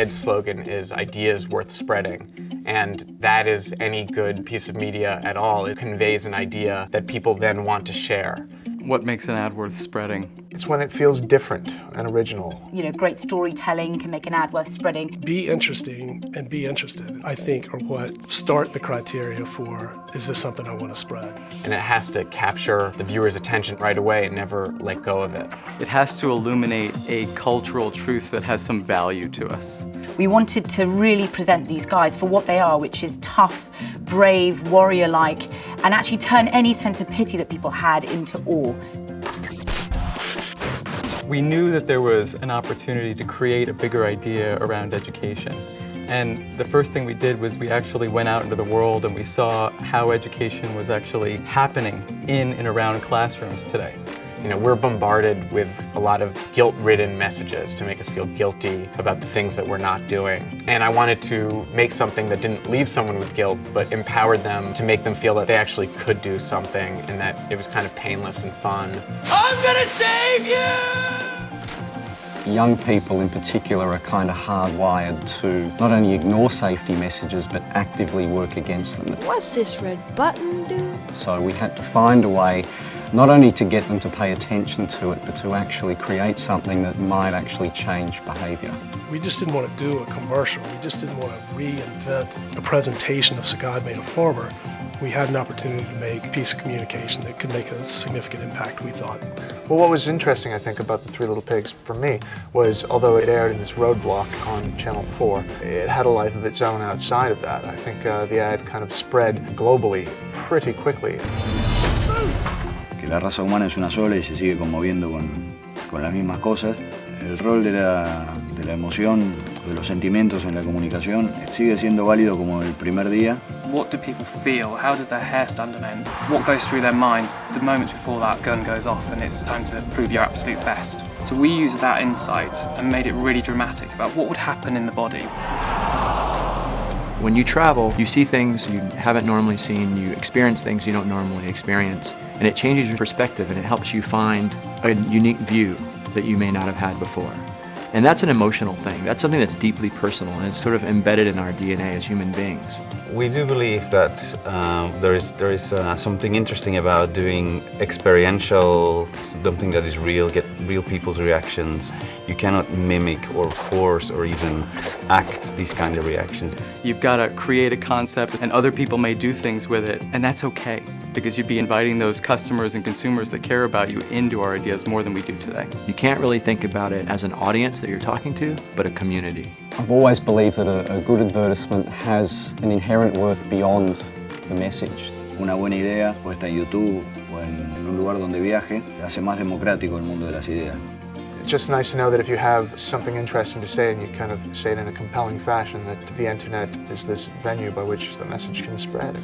ED's slogan is ideas worth spreading. And that is any good piece of media at all. It conveys an idea that people then want to share. What makes an ad worth spreading? It's when it feels different and original. You know, great storytelling can make an ad worth spreading. Be interesting and be interested, I think, are what start the criteria for, is this something I want to spread? And it has to capture the viewer's attention right away and never let go of it. It has to illuminate a cultural truth that has some value to us. We wanted to really present these guys for what they are, which is tough, brave, warrior-like, and actually turn any sense of pity that people had into awe. We knew that there was an opportunity to create a bigger idea around education. And the first thing we did was we actually went out into the world and we saw how education was actually happening in and around classrooms today. You know, we're bombarded with a lot of guilt-ridden messages to make us feel guilty about the things that we're not doing. And I wanted to make something that didn't leave someone with guilt, but empowered them to make them feel that they actually could do something and that it was kind of painless and fun. I'm gonna save you! Young people in particular are kind of hardwired to not only ignore safety messages, but actively work against them. What's this red button do? So we had to find a way not only to get them to pay attention to it, but to actually create something that might actually change behavior. We just didn't want to do a commercial. We just didn't want to reinvent a presentation of So God Made a Farmer. We had an opportunity to make a piece of communication that could make a significant impact, we thought. Well, what was interesting, I think, about The Three Little Pigs for me was, although it aired in this roadblock on Channel 4, it had a life of its own outside of that. I think the ad kind of spread globally pretty quickly. Que la raza humana es una sola y se sigue conmoviendo con las mismas cosas. El rol de la emoción, de los sentimientos en la comunicación sigue siendo válido como el primer día. What do people feel? How does their hair stand on end? What goes through their minds the moments before that gun goes off and it's time to prove your absolute best? So we used that insight and made it really dramatic about what would happen in the body. When you travel, you see things you haven't normally seen, you experience things you don't normally experience, and it changes your perspective and it helps you find a unique view that you may not have had before. And that's an emotional thing. That's something that's deeply personal, and it's sort of embedded in our DNA as human beings. We do believe that there is something interesting about doing experiential, something that is real, get real people's reactions. You cannot mimic or force or even act these kind of reactions. You've got to create a concept, and other people may do things with it, and that's okay, because you'd be inviting those customers and consumers that care about you into our ideas more than we do today. You can't really think about it as an audience that you're talking to, but a community. I've always believed that a good advertisement has an inherent worth beyond the message. Una buena idea puesta en YouTube o en un lugar donde viaje hace más democrático el mundo de las ideas. It's just nice to know that if you have something interesting to say and you kind of say it in a compelling fashion, that the internet is this venue by which the message can spread.